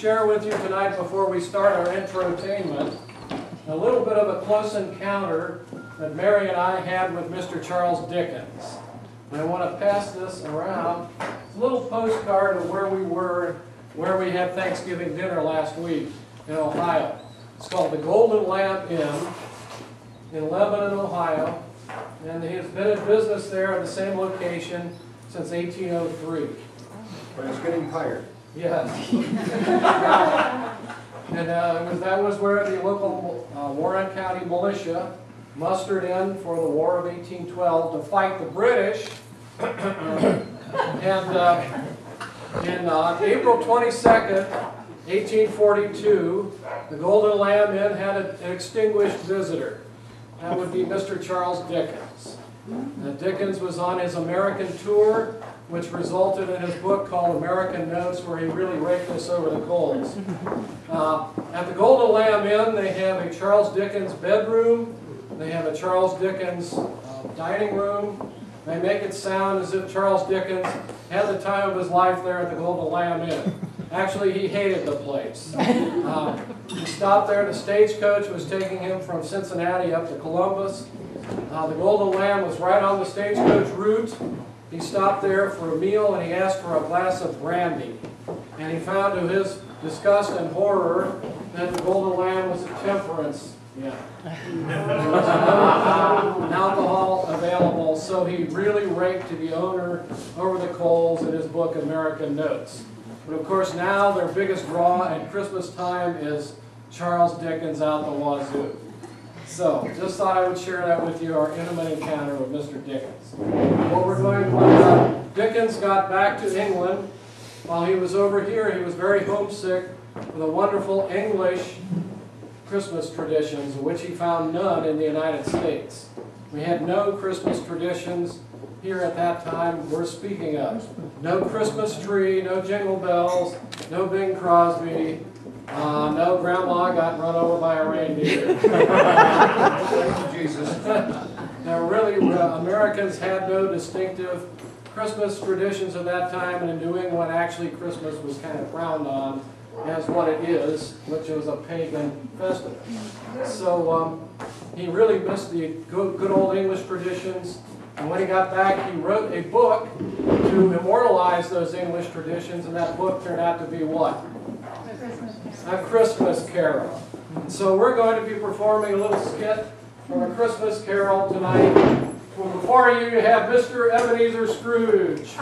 share with you tonight before we start our infotainment a little bit of a close encounter that Mary and I had with Mr. Charles Dickens. And I want to pass this around. It's a little postcard of where we were, where we had Thanksgiving dinner last week in Ohio. It's called the Golden Lamp Inn in Lebanon, Ohio. And he has been in business there at the same location since 1803. But it's getting tired. Yes. And that was where the local Warren County militia mustered in for the War of 1812 to fight the British. And on April 22nd, 1842, the Golden Lamb Inn had an extinguished visitor. That would be Mr. Charles Dickens. Dickens was on his American tour, which resulted in his book called American Notes, where he really raked us over the coals. At the Golden Lamb Inn, they have a Charles Dickens bedroom. They have a Charles Dickens dining room. They make it sound as if Charles Dickens had the time of his life there at the Golden Lamb Inn. Actually, he hated the place. He stopped there. The stagecoach was taking him from Cincinnati up to Columbus. The Golden Lamb was right on the stagecoach route. He stopped there for a meal and he asked for a glass of brandy. And he found to his disgust and horror that the Golden Lamb was a temperance inn. There was no alcohol available, so he really raked the owner over the coals in his book American Notes. But of course now their biggest draw at Christmas time is Charles Dickens out the wazoo. So, just thought I would share that with you, our intimate encounter with Mr. Dickens. What we're going to find out, Dickens got back to England. While he was over here, he was very homesick for the wonderful English Christmas traditions, of which he found none in the United States. We had no Christmas traditions here at that time we're speaking of. No Christmas tree, no jingle bells, no Bing Crosby. No, Grandma got run over by a reindeer. Thank you, Jesus. Now, really, Americans had no distinctive Christmas traditions at that time, and in New England, actually, Christmas was kind of frowned on as what it is, which was a pagan festival. So he really missed the good old English traditions, and when he got back, he wrote a book to immortalize those English traditions, and that book turned out to be what? A Christmas Carol. And so we're going to be performing a little skit from A Christmas Carol tonight. Well, before you have Mr. Ebenezer Scrooge. I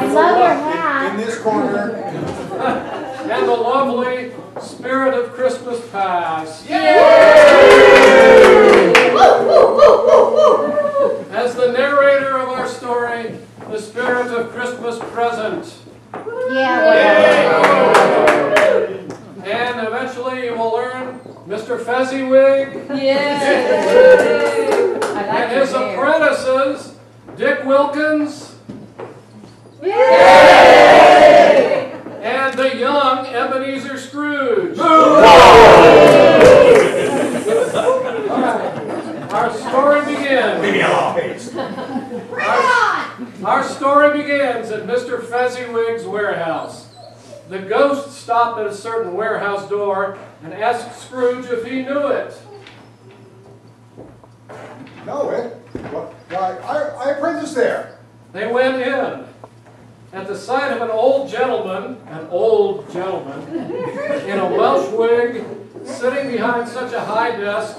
love your hat. In this corner. And the lovely Spirit of Christmas Past. Yay! As the narrator of our story, the Spirit of Christmas Present. Yeah. And eventually you will learn Mr. Fezziwig and his apprentices, Dick Wilkins and the young Ebenezer Scrooge. Our story begins. Our story begins at Mr. Fezziwig's warehouse. The ghost stopped at a certain warehouse door and asked Scrooge if he knew it. Know it? Why, I apprentice there. They went in. At the sight of an old gentleman in a Welsh wig, sitting behind such a high desk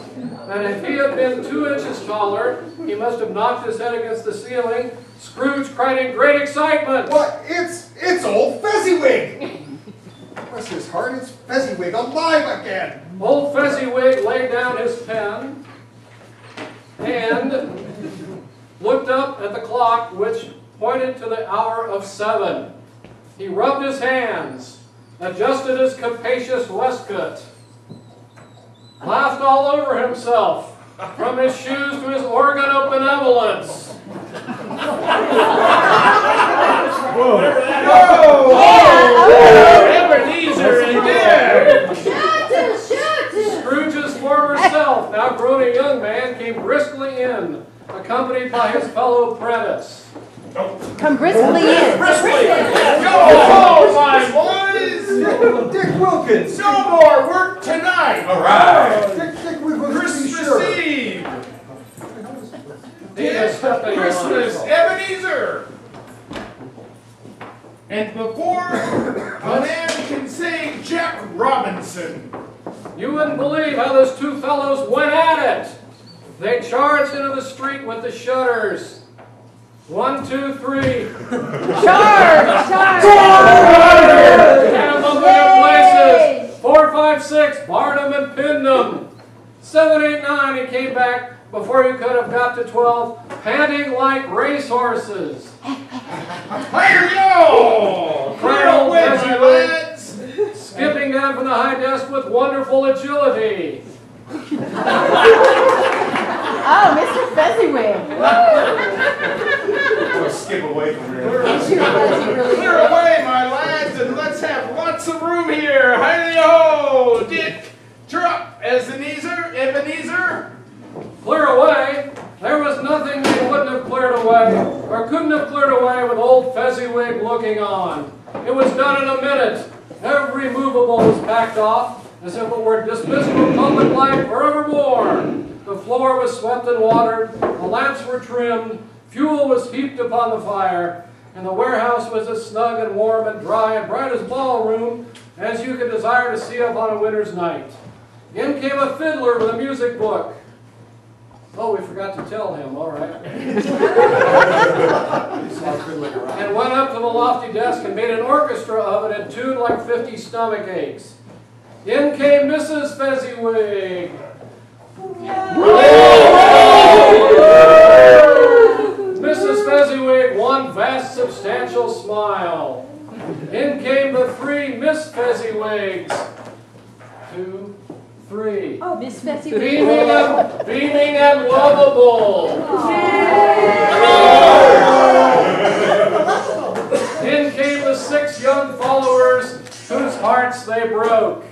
that if he had been 2 inches taller, he must have knocked his head against the ceiling, Scrooge cried in great excitement. What? It's old Fezziwig! Bless his heart, it's Fezziwig alive again! Old Fezziwig laid down his pen and looked up at the clock, which pointed to the hour of 7. He rubbed his hands, adjusted his capacious waistcoat, laughed all over himself, from his shoes to his organ of benevolence. Whoa! Ebenezer in there! Scrooge's former self, now grown a young man, came briskly in, accompanied by his fellow apprentice. Come briskly in. Go home, my boys! Dick Wilkins! No more work tonight! All right! Dick Wilkins, Christmas Eve! It's Christmas, Ebenezer! And before a man can say Jack Robinson, You wouldn't believe how those two fellows went at it. They charged into the street with the shutters. 1, 2, 3. Charge! And them in places. 4, 5, 6. Barred them and pinned them. 7, 8, 9. He came back before you could have got to 12, panting like racehorses. here you go! Clear away, my lads! Skipping down from the high desk with wonderful agility. Oh, Mr. Fezziwig. We'll skip away from here. Clear away, my lads, and let's have lots of room here. Hi-yo! Dick, drop Ebenezer. Clear away? There was nothing they wouldn't have cleared away, or couldn't have cleared away with old Fezziwig looking on. It was done in a minute. Every movable was packed off, as if it were dismissed from public life forevermore. The floor was swept and watered, the lamps were trimmed, fuel was heaped upon the fire, and the warehouse was as snug and warm and dry and bright as ballroom as you could desire to see upon a winter's night. In came a fiddler with a music book. Oh, we forgot to tell him, all right. And went up to the lofty desk and made an orchestra of it and tuned like 50 stomach aches. In came Mrs. Fezziwig. Mrs. Fezziwig, one vast substantial smile. In came the 3 Miss Fezziwigs. 2, 3. Oh, Miss Fezziwig. Beaming and lovable. In came the 6 young followers whose hearts they broke.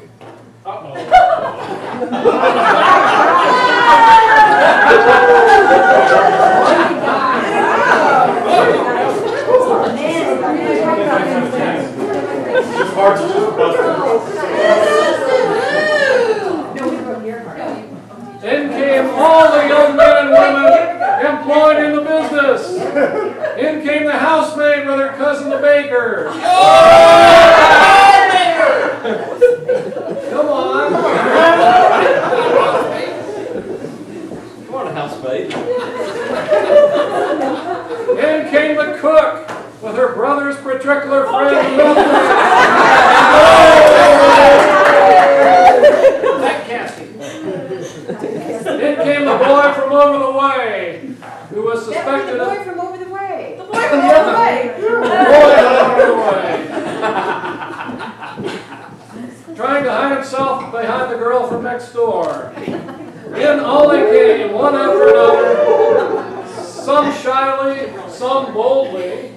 In came all the young men and women employed in the business. In came the housemaid with her cousin the baker. Come on. Come on, housemaid. In came the cook with her brother's particular friend, Milton. In came the boy from over the way, who was suspected The of... boy from over the way. The boy from over the way. Trying to hide himself behind the girl from next door. In all they came, one after another, some shyly, some boldly,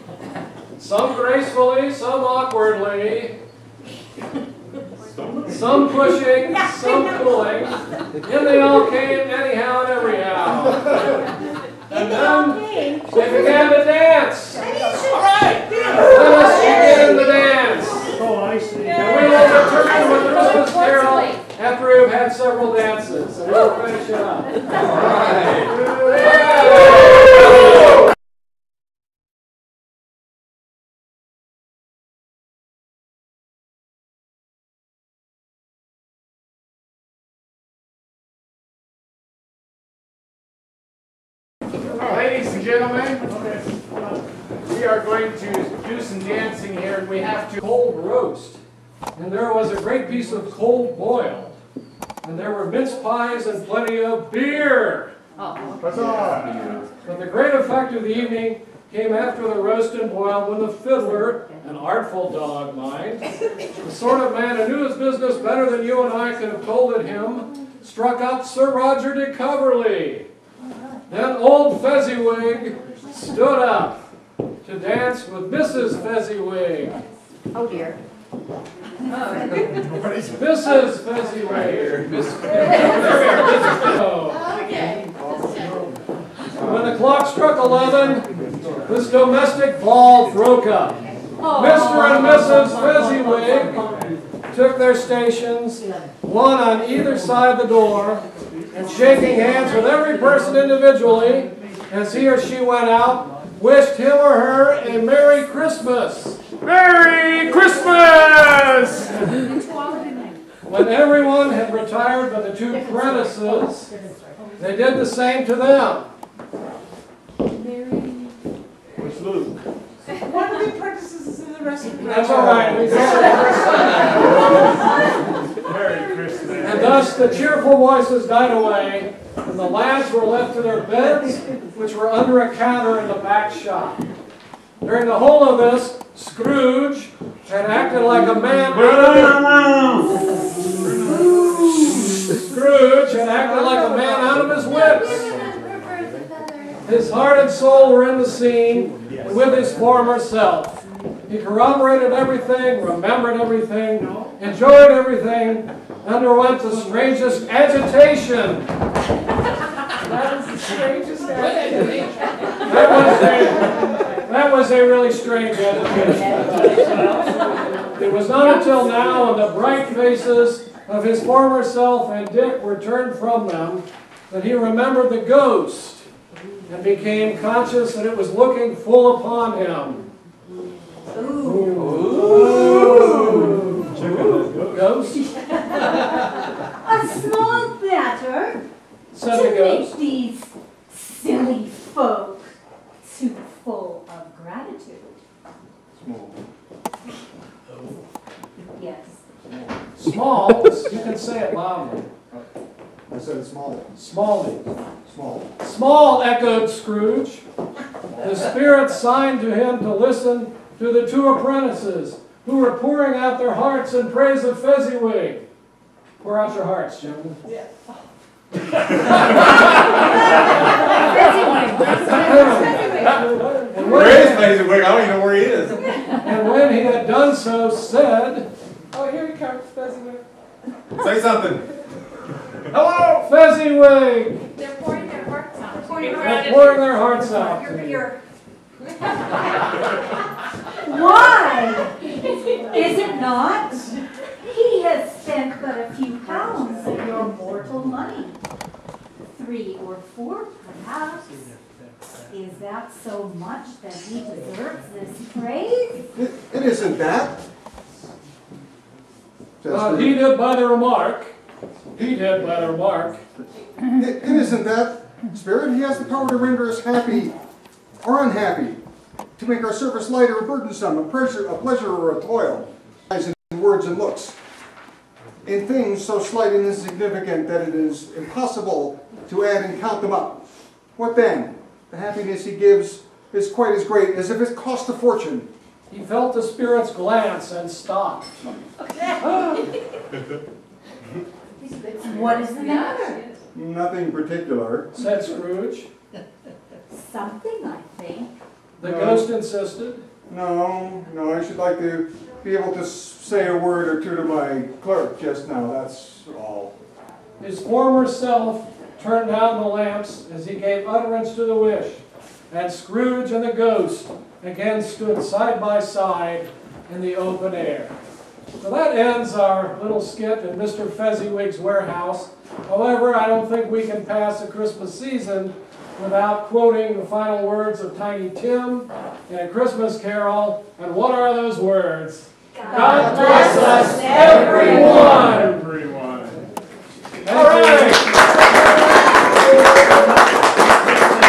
some gracefully, some awkwardly, some pushing, some pulling. In they all came anyhow and everyhow. And then they began to dance. All right, let us begin the dance. Oh, I see. And we will return with the Christmas carol after we've had several dances. And we'll finish it up. All right. Ladies and gentlemen, we are going to do some dancing here, and we have to... Cold roast. And there was a great piece of cold boiled. And there were mince pies and plenty of beer. But the great effect of the evening came after the roast and boiled when the fiddler, an artful dog, mind, the sort of man who knew his business better than you and I could have told it him, struck out Sir Roger de Coverley. Then old Fezziwig stood up to dance with Mrs. Fezziwig. Oh dear. Mrs. Fezziwig. When the clock struck 11, this domestic ball broke up. Mr. and Mrs. Fezziwig took their stations, one on either side of the door, and shaking hands with every person individually as he or she went out, wished him or her a Merry Christmas. Merry Christmas! When everyone had retired but the two apprentices, they did the same to them. Where's Luke? One of the apprentices is in the restaurant. That's all right. Merry Christmas. And thus the cheerful voices died away, and the lads were left to their beds, which were under a counter in the back shop. During the whole of this, Scrooge had acted like a man out of his wits. His heart and soul were in the scene with his former self. He corroborated everything, remembered everything, enjoyed everything, underwent the strangest agitation. That is the strangest agitation. That was a really strange agitation. It was not until now, when the bright faces of his former self and Dick were turned from them, that he remembered the ghost and became conscious that it was looking full upon him. Ooh. Ghost? A small matter Said to the make ghost. these silly folk too full of gratitude. Yes. Small, you can say it loudly. I said small. Smally. Small. Small, echoed Scrooge. The spirit signed to him to listen to the two apprentices who were pouring out their hearts in praise of Fezziwig. Pour out your hearts, gentlemen. Yeah. And Where is when, Fezziwig? I don't even know where he is. and when he had done so, said, Oh, here he comes, Fezziwig. Say something. Hello! Fezziwig! They're pouring their hearts out. They're pouring their hearts out. Why? Is it not? He has spent but a few pounds of your mortal money. 3 or 4, perhaps. Is that so much that he deserves this praise? It isn't that. He did by the remark. He did by the remark. It isn't that. Spirit, he has the power to render us happy or unhappy, to make our service light or burdensome, a pleasure or a toil, as in words and looks, in things so slight and insignificant that it is impossible to add and count them up. What then? The happiness he gives is quite as great as if it cost a fortune. He felt the spirit's glance and stopped. What is the matter? Nothing particular. Said Scrooge. Something, I think. The ghost insisted. No, I should like to be able to say a word or two to my clerk just now, that's all. His former self turned down the lamps as he gave utterance to the wish, and Scrooge and the ghost again stood side by side in the open air. So that ends our little skit in Mr. Fezziwig's warehouse. However, I don't think we can pass the Christmas season without quoting the final words of Tiny Tim in A Christmas Carol. And what are those words? God bless us